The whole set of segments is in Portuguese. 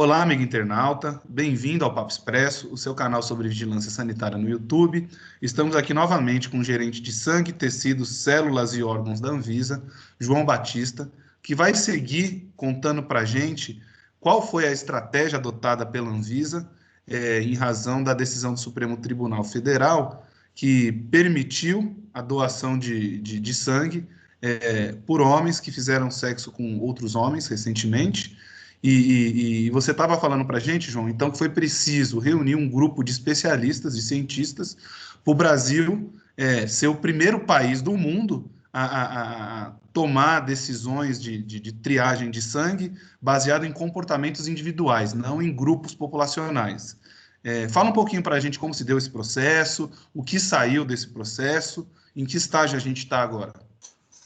Olá, amigo internauta, bem-vindo ao Papo Expresso, o seu canal sobre vigilância sanitária no YouTube. Estamos aqui novamente com o gerente de sangue, tecidos, células e órgãos da Anvisa, João Batista, que vai seguir contando para a gente qual foi a estratégia adotada pela Anvisa em razão da decisão do Supremo Tribunal Federal que permitiu a doação de sangue por homens que fizeram sexo com outros homens recentemente. E você estava falando para a gente, João, então que foi preciso reunir um grupo de especialistas, de cientistas, para o Brasil ser o primeiro país do mundo a tomar decisões de triagem de sangue baseado em comportamentos individuais, não em grupos populacionais. Fala um pouquinho para a gente como se deu esse processo, o que saiu desse processo, em que estágio a gente está agora.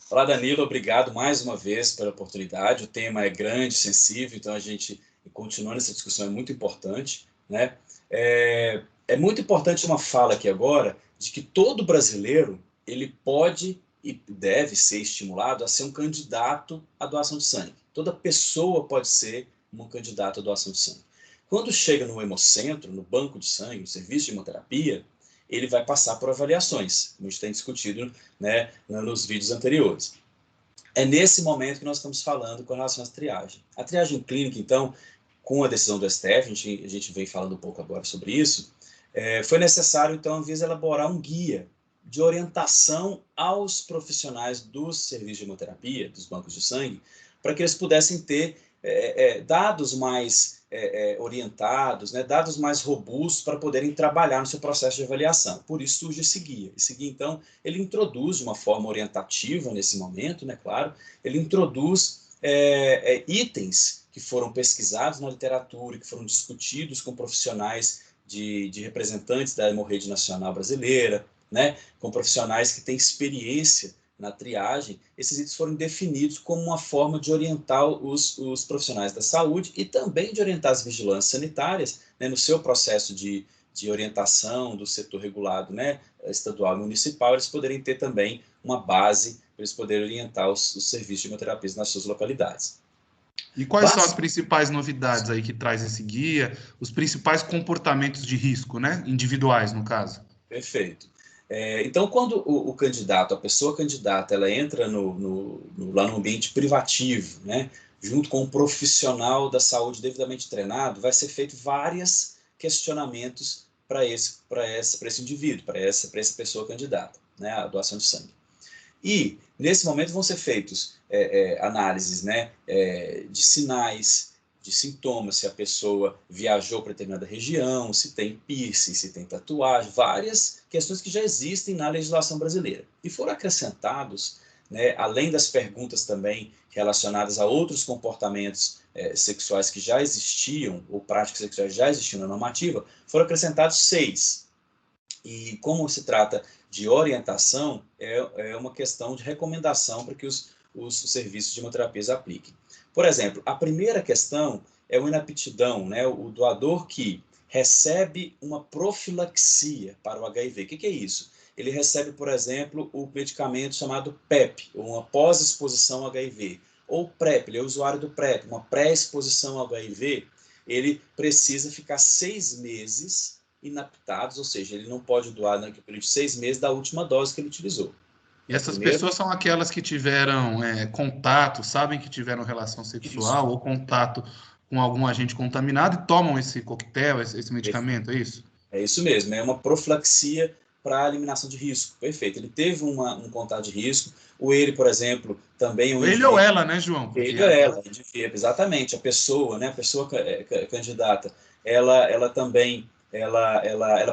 Olá, Danilo, obrigado mais uma vez pela oportunidade. O tema é grande, sensível, então a gente continua nessa discussão, é muito importante, né? É muito importante uma fala aqui agora de que todo brasileiro ele pode e deve ser estimulado a ser um candidato à doação de sangue. Toda pessoa pode ser um candidato à doação de sangue. Quando chega no hemocentro, no banco de sangue, no serviço de hemoterapia, ele vai passar por avaliações, como a gente tem discutido, né, nos vídeos anteriores. É nesse momento que nós estamos falando com relação à triagem. A triagem clínica, então, com a decisão do STF, a gente vem falando um pouco agora sobre isso, foi necessário, então, a Anvisa elaborar um guia de orientação aos profissionais dos serviços de hemoterapia, dos bancos de sangue, para que eles pudessem ter dados mais orientados, né, dados mais robustos para poderem trabalhar no seu processo de avaliação. Por isso surge esse guia. Esse guia, então, ele introduz de uma forma orientativa nesse momento, né, claro, ele introduz itens que foram pesquisados na literatura, que foram discutidos com profissionais de representantes da hemorragia nacional brasileira, né, com profissionais que têm experiência na triagem. Esses itens foram definidos como uma forma de orientar os profissionais da saúde e também de orientar as vigilâncias sanitárias, né, no seu processo de orientação do setor regulado, né, estadual e municipal, eles poderem ter também uma base para eles poderem orientar os serviços de hemoterapia nas suas localidades. E quais são as principais novidades aí que traz esse guia, os principais comportamentos de risco, né, individuais, no caso? Perfeito. Então, quando o candidato, a pessoa candidata, ela entra lá no ambiente privativo, né, junto com um profissional da saúde devidamente treinado, vai ser feito vários questionamentos para esse indivíduo, para essa pessoa candidata, né, a doação de sangue. E, nesse momento, vão ser feitos análises, né, de sinais, de sintomas, se a pessoa viajou para determinada região, se tem piercing, se tem tatuagem, várias questões que já existem na legislação brasileira. E foram acrescentados, né, além das perguntas também relacionadas a outros comportamentos sexuais que já existiam, ou práticas sexuais já existiam na normativa, foram acrescentados 6. E como se trata de orientação, é uma questão de recomendação para que os serviços de hemoterapias apliquem. Por exemplo, a primeira questão é uma inaptidão, né? O doador que recebe uma profilaxia para o HIV. O que é isso? Ele recebe, por exemplo, o medicamento chamado PrEP, uma pós-exposição ao HIV, ou PrEP, ele é usuário do PrEP, uma pré-exposição ao HIV, ele precisa ficar 6 meses inaptados, ou seja, ele não pode doar no período de 6 meses da última dose que ele utilizou. E essas pessoas são aquelas que tiveram contato, sabem que tiveram relação sexual ou contato com algum agente contaminado e tomam esse coquetel, esse medicamento, é isso? É isso mesmo, é uma profilaxia para eliminação de risco. Perfeito. Ele teve um contato de risco. Ele, por exemplo, também é um Ele indivíduo. ou ela, né, João? Porque Ele ou ela, exatamente. A pessoa, né, a pessoa candidata, ela também,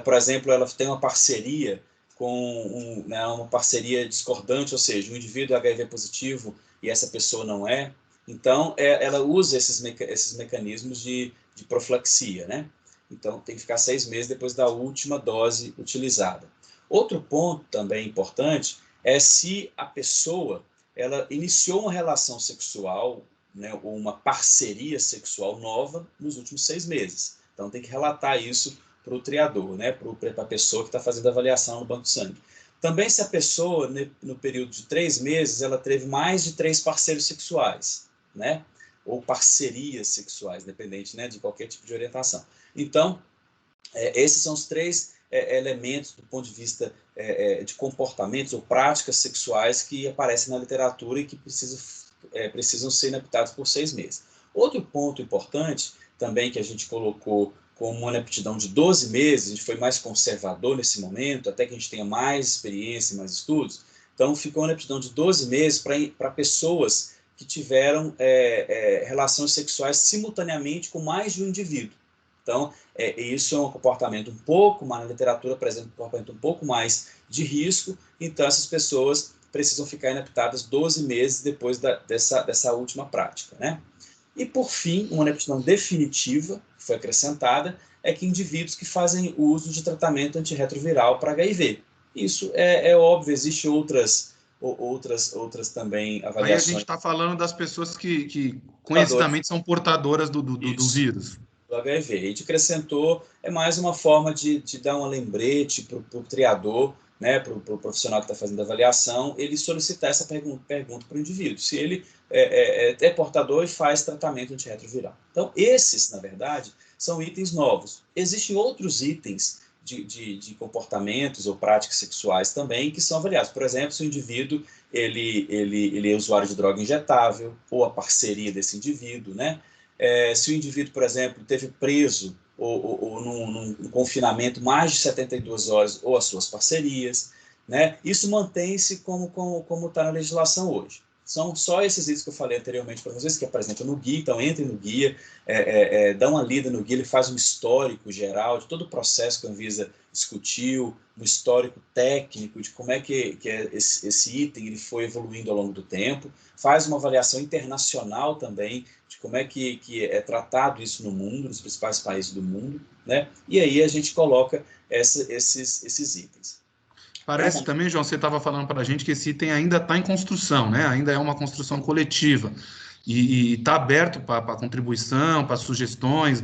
por exemplo, ela tem uma parceria com uma parceria discordante, ou seja, um indivíduo é HIV positivo e essa pessoa não é. Então, ela usa esses mecanismos de profilaxia, né? Então, tem que ficar 6 meses depois da última dose utilizada. Outro ponto também importante é se a pessoa ela iniciou uma relação sexual, né, ou uma parceria sexual nova nos últimos 6 meses. Então, tem que relatar isso para o triador, né, para a pessoa que está fazendo a avaliação no banco de sangue. Também se a pessoa, no período de 3 meses, ela teve mais de 3 parceiros sexuais, né? ou parcerias sexuais, independente, né, de qualquer tipo de orientação. Então, esses são os 3 elementos do ponto de vista de comportamentos ou práticas sexuais que aparecem na literatura e que precisam ser inaptados por 6 meses. Outro ponto importante também que a gente colocou como uma inaptidão de 12 meses, a gente foi mais conservador nesse momento, até que a gente tenha mais experiência e mais estudos, então ficou uma inaptidão de 12 meses para pessoas que tiveram relações sexuais simultaneamente com mais de um indivíduo. Então, isso é um comportamento um pouco mais, na literatura apresenta um comportamento um pouco mais de risco, então essas pessoas precisam ficar inaptadas 12 meses depois dessa última prática, né? E, por fim, uma inaptidão definitiva, que foi acrescentada, é que indivíduos que fazem uso de tratamento antirretroviral para HIV. Isso é óbvio, existem outras também Aí a gente avaliações. está falando das pessoas que Portadores conhecidamente são portadoras do Isso, vírus. do HIV. A gente acrescentou, é mais uma forma de dar um lembrete para o triador, né, para o profissional que está fazendo a avaliação, ele solicitar essa pergunta para o indivíduo, se ele é portador e faz tratamento antirretroviral. Então, esses, na verdade, são itens novos. Existem outros itens de comportamentos ou práticas sexuais também que são avaliados. Por exemplo, se o indivíduo ele é usuário de droga injetável ou a parceria desse indivíduo, né? Se o indivíduo, por exemplo, teve preso ou num confinamento mais de 72 horas ou as suas parcerias, né? Isso mantém-se como está na legislação hoje. São só esses itens que eu falei anteriormente para vocês, que apresentam no guia, então entrem no guia, dá uma lida no guia, ele faz um histórico geral de todo o processo que a Anvisa discutiu, um histórico técnico de como é que esse item ele foi evoluindo ao longo do tempo, faz uma avaliação internacional também de como é que é tratado isso no mundo, nos principais países do mundo, né? E aí a gente coloca esses itens. Parece também, João, você estava falando para a gente que esse item ainda está em construção, né? Ainda é uma construção coletiva. E está aberto para contribuição, para sugestões,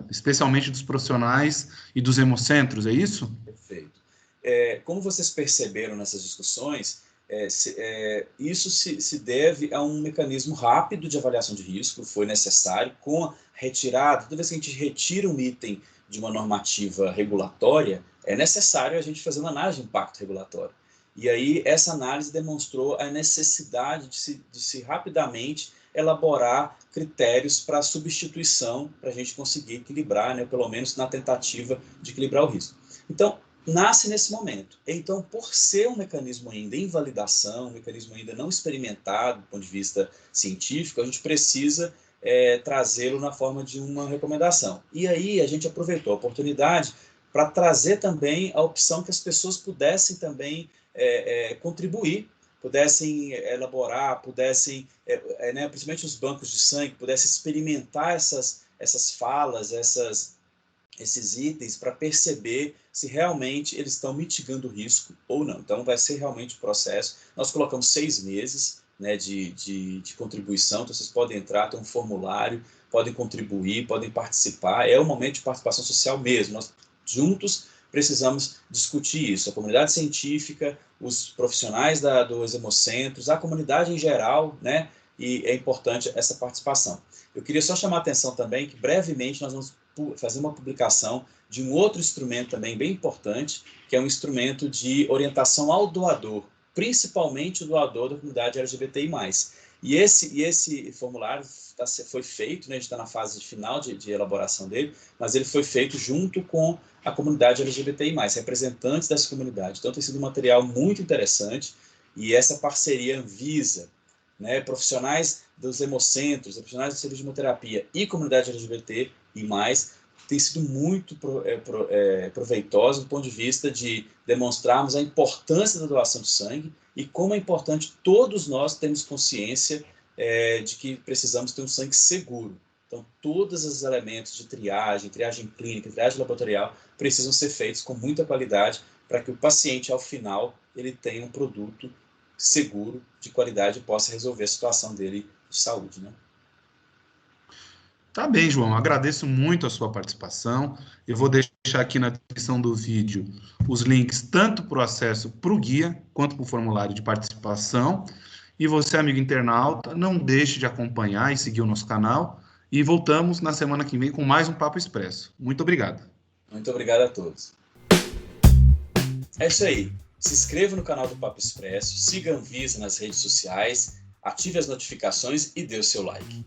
especialmente dos profissionais e dos hemocentros, é isso? Perfeito. Como vocês perceberam nessas discussões, isso se deve a um mecanismo rápido de avaliação de risco, foi necessário, com a retirada, toda vez que a gente retira um item de uma normativa regulatória, é necessário a gente fazer uma análise de impacto regulatório. E aí essa análise demonstrou a necessidade de se rapidamente elaborar critérios para substituição, para a gente conseguir equilibrar, né, pelo menos na tentativa de equilibrar o risco. Então, nasce nesse momento. Então, por ser um mecanismo ainda em validação, um mecanismo ainda não experimentado do ponto de vista científico, a gente precisa trazê-lo na forma de uma recomendação. E aí a gente aproveitou a oportunidade para trazer também a opção que as pessoas pudessem também contribuir, pudessem elaborar, pudessem, né, principalmente os bancos de sangue, pudessem experimentar essas falas, esses itens para perceber se realmente eles estão mitigando o risco ou não. Então, vai ser realmente o processo. Nós colocamos 6 meses, né, de contribuição, então vocês podem entrar, tem um formulário, podem contribuir, podem participar. É o momento de participação social mesmo. Nós juntos precisamos discutir isso. A comunidade científica, os profissionais dos hemocentros, a comunidade em geral, né, e é importante essa participação. Eu queria só chamar a atenção também que brevemente nós vamos fazer uma publicação de um outro instrumento também bem importante, que é um instrumento de orientação ao doador, principalmente o doador da comunidade LGBTI+. E esse formulário foi feito, né, a gente está na fase final de elaboração dele, mas ele foi feito junto com a comunidade LGBTI+, representantes dessa comunidade. Então tem sido um material muito interessante, e essa parceria Anvisa, né, profissionais dos hemocentros, profissionais do serviço de hemoterapia e comunidade LGBT e mais, tem sido muito proveitosa do ponto de vista de demonstrarmos a importância da doação de sangue e como é importante todos nós termos consciência de que precisamos ter um sangue seguro. Então, todos os elementos de triagem clínica, triagem laboratorial, precisam ser feitos com muita qualidade para que o paciente, ao final, ele tenha um produto seguro, de qualidade, e possa resolver a situação dele de saúde, né? Tá bem, João. Agradeço muito a sua participação. Eu vou deixar aqui na descrição do vídeo os links tanto para o acesso para o guia quanto para o formulário de participação. E você, amigo internauta, não deixe de acompanhar e seguir o nosso canal. E voltamos na semana que vem com mais um Papo Expresso. Muito obrigado. Muito obrigado a todos. É isso aí. Se inscreva no canal do Papo Expresso, siga a Anvisa nas redes sociais, ative as notificações e dê o seu like.